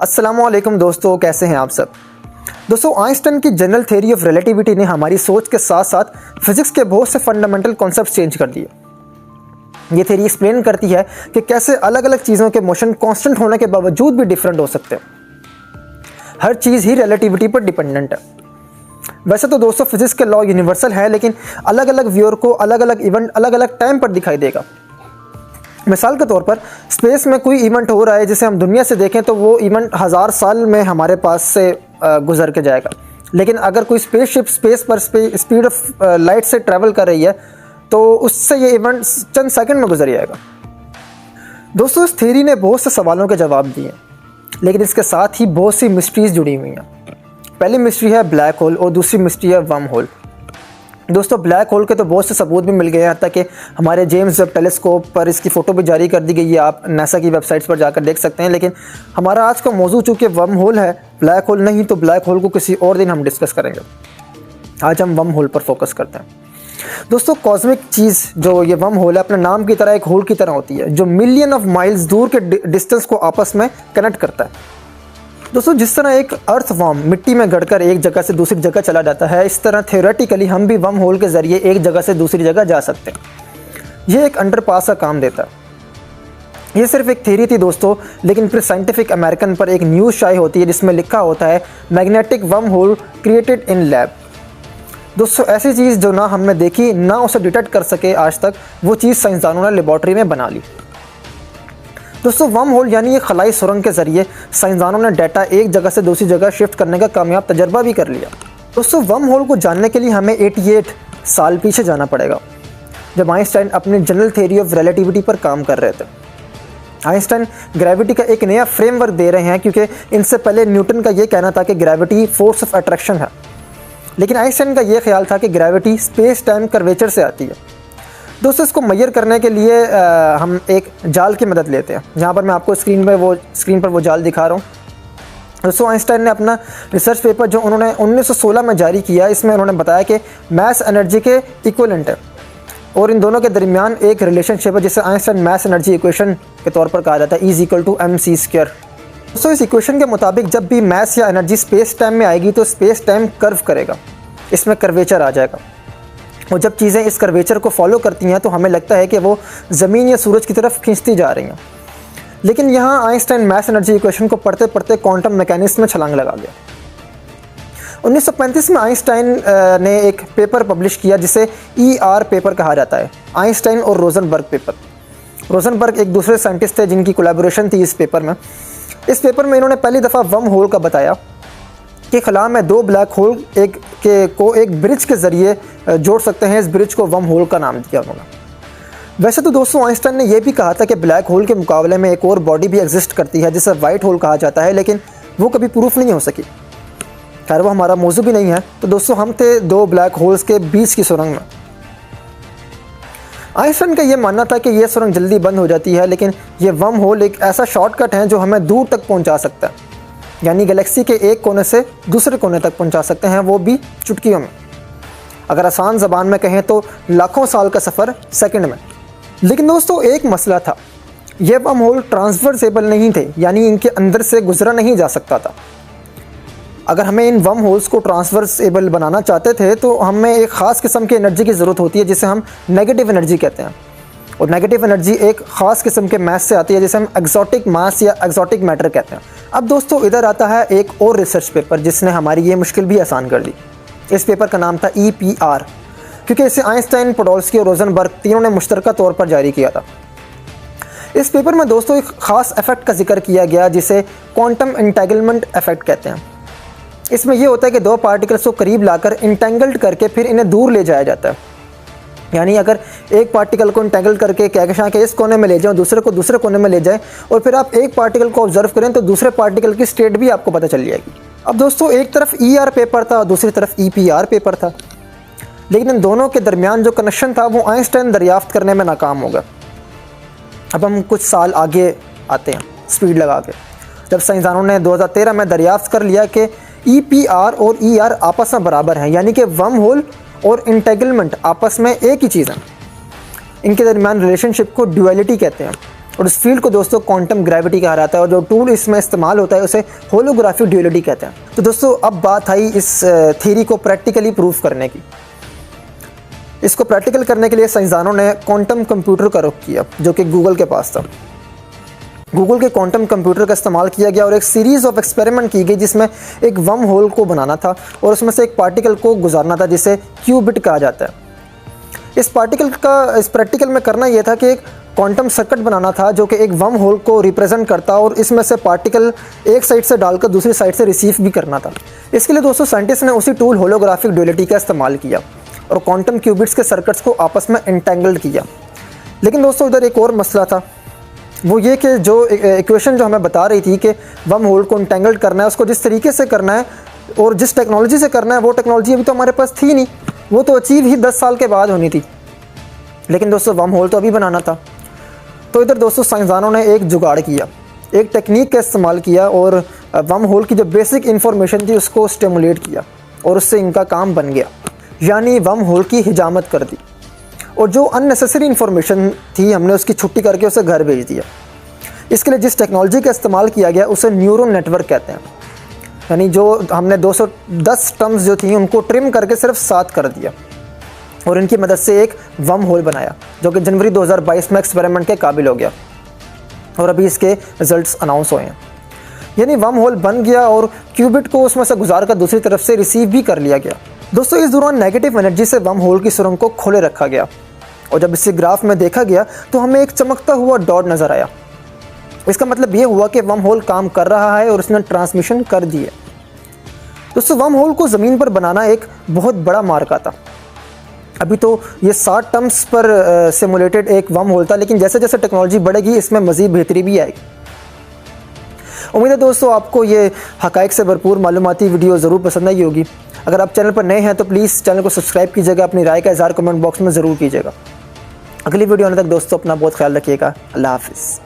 अस्सलामुअलैकुम दोस्तों, कैसे हैं आप सब। दोस्तों, आइंस्टाइन की जनरल थ्योरी ऑफ रिलेटिविटी ने हमारी सोच के साथ साथ फिजिक्स के बहुत से फंडामेंटल कॉन्सेप्ट चेंज कर दिए। ये थ्योरी एक्सप्लेन करती है कि कैसे अलग अलग चीज़ों के मोशन कांस्टेंट होने के बावजूद भी डिफरेंट हो सकते हैं। हर चीज़ ही रिलेटिविटी पर डिपेंडेंट है। वैसे तो दोस्तों फिजिक्स के लॉ यूनिवर्सल है, लेकिन अलग अलग व्यूअर को अलग अलग इवेंट अलग अलग टाइम पर दिखाई देगा। मिसाल के तौर पर स्पेस में कोई इवेंट हो रहा है जिसे हम दुनिया से देखें तो वो इवेंट 1000 साल में हमारे पास से गुजर के जाएगा। लेकिन अगर कोई स्पेसशिप स्पेस पर स्पीड ऑफ लाइट से ट्रैवल कर रही है तो उससे ये इवेंट चंद सेकंड में गुजर जाएगा। दोस्तों, इस थ्योरी ने बहुत से सवालों के जवाब दिए, लेकिन इसके साथ ही बहुत सी मिस्ट्रीज जुड़ी हुई हैं। पहली मिस्ट्री है ब्लैक होल और दूसरी मिस्ट्री है वर्म होल। दोस्तों, ब्लैक होल के तो बहुत से सबूत भी मिल गए हैं, तक कि हमारे जेम्स वेब टेलीस्कोप पर इसकी फ़ोटो भी जारी कर दी गई है। आप नासा की वेबसाइट्स पर जाकर देख सकते हैं। लेकिन हमारा आज का मौजू चूँकि वर्म होल है, ब्लैक होल नहीं, तो ब्लैक होल को किसी और दिन हम डिस्कस करेंगे। आज हम वर्म होल पर फोकस करते हैं। दोस्तों, कॉस्मिक चीज़ जो ये वर्म होल है अपने नाम की तरह एक होल की तरह होती है जो मिलियन ऑफ माइल्स दूर के डिस्टेंस को आपस में कनेक्ट करता है। दोस्तों, जिस तरह एक अर्थ वर्म मिट्टी में गड़कर एक जगह से दूसरी जगह चला जाता है, इस तरह थ्योरेटिकली हम भी वर्म होल के ज़रिए एक जगह से दूसरी जगह जा सकते हैं। ये एक अंडरपास का काम देता है। ये सिर्फ एक थ्योरी थी दोस्तों, लेकिन फिर साइंटिफिक अमेरिकन पर एक न्यूज़ शाये होती है जिसमें लिखा होता है magnetic worm hole created in lab. दोस्तों, ऐसी चीज़ जो ना हमने देखी ना उसे डिटेक्ट कर सके आज तक, वो चीज़ साइंसदानों ने लेबॉर्ट्री में बना ली। दोस्तों, वर्म होल यानी ये खलाई सुरंग के ज़रिए साइंसदानों ने डाटा एक जगह से दूसरी जगह शिफ्ट करने का कामयाब तजर्बा भी कर लिया। दोस्तों, वर्म होल को जानने के लिए हमें 88 साल पीछे जाना पड़ेगा, जब आइंस्टाइन अपनी जनरल थ्योरी ऑफ रिलेटिविटी पर काम कर रहे थे। आइंस्टाइन ग्रेविटी का एक नया फ्रेमवर्क दे रहे हैं, क्योंकि इनसे पहले न्यूटन का ये कहना था कि ग्रेविटी फोर्स ऑफ अट्रैक्शन है, लेकिन आइंस्टाइन का ये ख्याल था कि ग्रेविटी स्पेस टाइम कर्वेचर से आती है। दोस्तों, इसको मेजर करने के लिए हम एक जाल की मदद लेते हैं। जहाँ पर मैं आपको स्क्रीन पर वो जाल दिखा रहा हूँ। दोस्तों, आइंस्टाइन ने अपना रिसर्च पेपर जो उन्होंने 1916 में जारी किया, इसमें उन्होंने बताया कि मैस एनर्जी के इक्विवेलेंट है और इन दोनों के दरमियान एक रिलेशनशिप है जिसे आइंस्टाइन मैस एनर्जी इक्वेशन के तौर पर कहा जाता है, E=mc²। दोस्तों, इस इक्वेशन के मुताबिक जब भी मैस या एनर्जी स्पेस टाइम में आएगी तो स्पेस टाइम कर्व करेगा, इसमें कर्वेचर आ जाएगा। और जब चीज़ें इस कर्वेचर को फॉलो करती हैं तो हमें लगता है कि वो ज़मीन या सूरज की तरफ खींचती जा रही हैं। लेकिन यहाँ आइंस्टाइन मैस एनर्जी इक्वेशन को पढ़ते पढ़ते क्वांटम मैकेनिक्स में छलांग लगा गया। 1935 में आइंस्टाइन ने एक पेपर पब्लिश किया जिसे ER पेपर कहा जाता है, आइंस्टाइन और रोजनबर्ग पेपर। रोजनबर्ग एक दूसरे साइंटिस्ट थे जिनकी कोलैबोरेशन थी इस पेपर में। इस पेपर में इन्होंने पहली दफ़ा वर्म होल का बताया कि खला में दो ब्लैक होल को एक ब्रिज के ज़रिए जोड़ सकते हैं। इस ब्रिज को वर्म होल का नाम दिया उन्होंने। वैसे तो दोस्तों, आइंस्टाइन ने यह भी कहा था कि ब्लैक होल के मुकाबले में एक और बॉडी भी एग्जिस्ट करती है जिसे वाइट होल कहा जाता है, लेकिन वो कभी प्रूफ नहीं हो सकी। खैर, वो हमारा मौजू भी नहीं है। तो दोस्तों, हम थे दो ब्लैक होल्स के बीच की सुरंग में। आइंस्टाइन का ये मानना था कि यह सुरंग जल्दी बंद हो जाती है, लेकिन ये वर्म होल एक ऐसा शॉर्टकट है जो हमें दूर तक पहुँचा सकता है, यानी गैलेक्सी के एक कोने से दूसरे कोने तक पहुंचा सकते हैं, वो भी चुटकियों में। अगर आसान ज़बान में कहें तो लाखों साल का सफ़र सेकंड में। लेकिन दोस्तों, एक मसला था, ये वर्म होल ट्रांसवर्सेबल नहीं थे, यानी इनके अंदर से गुजरा नहीं जा सकता था। अगर हमें इन वर्म होल्स को ट्रांसवर्सेबल बनाना चाहते थे तो हमें एक ख़ास किस्म की एनर्जी की ज़रूरत होती है जिसे हम नेगेटिव एनर्जी कहते हैं। और नेगेटिव एनर्जी एक ख़ास किस्म के मास से आती है जिसे हम एक्जॉटिक मास या एक्जॉटिक मैटर कहते हैं। अब दोस्तों, इधर आता है एक और रिसर्च पेपर जिसने हमारी ये मुश्किल भी आसान कर दी। इस पेपर का नाम था EPR, क्योंकि इसे आइंस्टाइन, पोडोल्स्की और रोजनबर्ग तीनों ने मुश्तरका तौर पर जारी किया था। इस पेपर में दोस्तों एक ख़ास इफेक्ट का जिक्र किया गया जिसे क्वांटम एंटेंगलमेंट इफेक्ट कहते हैं। इसमें यह होता है कि दो पार्टिकल्स को करीब लाकर इंटेंगल्ड करके फिर इन्हें दूर ले जाया जाता है। यानी अगर एक पार्टिकल को इंटेंगल करके कहकशां के इस कोने में ले जाएं, दूसरे को दूसरे कोने में ले जाएं, और फिर आप एक पार्टिकल को ऑब्जर्व करें तो दूसरे पार्टिकल की स्टेट भी आपको पता चल जाएगी। अब दोस्तों, एक तरफ ER पेपर था और दूसरी तरफ EPR पेपर था, लेकिन इन दोनों के दरमियान जो कनेक्शन था वो आइंस्टाइन दरियाफ्त करने में नाकाम हो गया। अब हम कुछ साल आगे आते हैं स्पीड लगा के, जब साइंसदानों ने 2013 में दरियाफ्त कर लिया कि EPR और ER आपस में बराबर हैं, यानी कि वर्म होल और इंटेंगलमेंट आपस में एक ही चीज़ है। इनके दरमियान रिलेशनशिप को ड्यूअलिटी कहते हैं। और इस फील्ड को दोस्तों क्वांटम ग्रेविटी कहा जाता है, और जो टूल इसमें इस्तेमाल होता है उसे होलोग्राफिक ड्यूअलिटी कहते हैं। तो दोस्तों अब बात आई इस थ्योरी को प्रैक्टिकली प्रूव करने की। इसको प्रैक्टिकल करने के लिए साइंसदानों ने क्वांटम कंप्यूटर का रुख किया, जो कि गूगल के पास था। गूगल के क्वांटम कंप्यूटर का इस्तेमाल किया गया और एक सीरीज़ ऑफ एक्सपेरिमेंट की गई, जिसमें एक वर्म होल को बनाना था और उसमें से एक पार्टिकल को गुजारना था, जिसे क्यूबिट कहा जाता है। इस प्रैक्टिकल में करना यह था कि एक क्वांटम सर्किट बनाना था जो कि एक वर्म होल को रिप्रेजेंट करता, और इसमें से पार्टिकल एक साइड से डालकर दूसरी साइड से रिसीव भी करना था। इसके लिए दोस्तों साइंटिस्ट ने उसी टूल होलोग्राफिक ड्यूअलिटी का इस्तेमाल किया और क्वांटम क्यूबिट्स के सर्किट्स को आपस में एंटेंगल्ड किया। लेकिन दोस्तों इधर एक और मसला था, वो ये कि जो इक्वेशन जो हमें बता रही थी कि वर्म होल को एंटेंगल्ड करना है, उसको जिस तरीके से करना है और जिस टेक्नोलॉजी से करना है, वो टेक्नोलॉजी अभी तो हमारे पास थी नहीं, वो तो अचीव ही 10 साल के बाद होनी थी। लेकिन दोस्तों वर्म होल तो अभी बनाना था। तो इधर दोस्तों साइंसदानों ने एक जुगाड़ किया, एक टेक्निक का इस्तेमाल किया और वर्म होल की जो बेसिक इन्फॉर्मेशन थी उसको स्टिमुलेट किया, और उससे इनका काम बन गया, यानी वर्म होल की हिजामत कर दी। और जो अननेसेसरी इन्फॉर्मेशन थी हमने उसकी छुट्टी करके उसे घर भेज दिया। इसके लिए जिस टेक्नोलॉजी का इस्तेमाल किया गया उसे न्यूरल नेटवर्क कहते हैं। यानी जो हमने 210 टर्म्स जो थी उनको ट्रिम करके सिर्फ 7 कर दिया, और इनकी मदद से एक वर्म होल बनाया, जो कि जनवरी 2022 में एक्सपेरिमेंट के काबिल हो गया, और अभी इसके रिजल्ट्स अनाउंस हुए हैं। यानी वर्म होल बन गया और क्यूबिट को उसमें से गुजार कर दूसरी तरफ से रिसीव भी कर लिया गया। दोस्तों इस दौरान नेगेटिव एनर्जी से वर्म होल की सुरंग को खोले रखा गया, और जब इसे ग्राफ में देखा गया तो हमें एक चमकता हुआ डॉट नज़र आया। इसका मतलब ये हुआ कि वर्म होल काम कर रहा है और उसने ट्रांसमिशन कर दी है। दोस्तों वर्म होल को ज़मीन पर बनाना एक बहुत बड़ा मार्का था। अभी तो ये 60 टर्म्स पर सिमुलेटेड एक वर्म होल था, लेकिन जैसे जैसे टेक्नोलॉजी बढ़ेगी इसमें मज़ीद बेहतरी भी आएगी। उम्मीद है दोस्तों आपको ये हक़ाइक़ से भरपूर मालूमाती वीडियो ज़रूर पसंद आई होगी। अगर आप चैनल पर नए हैं तो प्लीज़ चैनल को सब्सक्राइब कीजिएगा, अपनी राय का इज़हार कमेंट बॉक्स में ज़रूर कीजिएगा। अगली वीडियो आने तक दोस्तों अपना बहुत ख्याल रखिएगा। अल्लाह हाफ़िज़।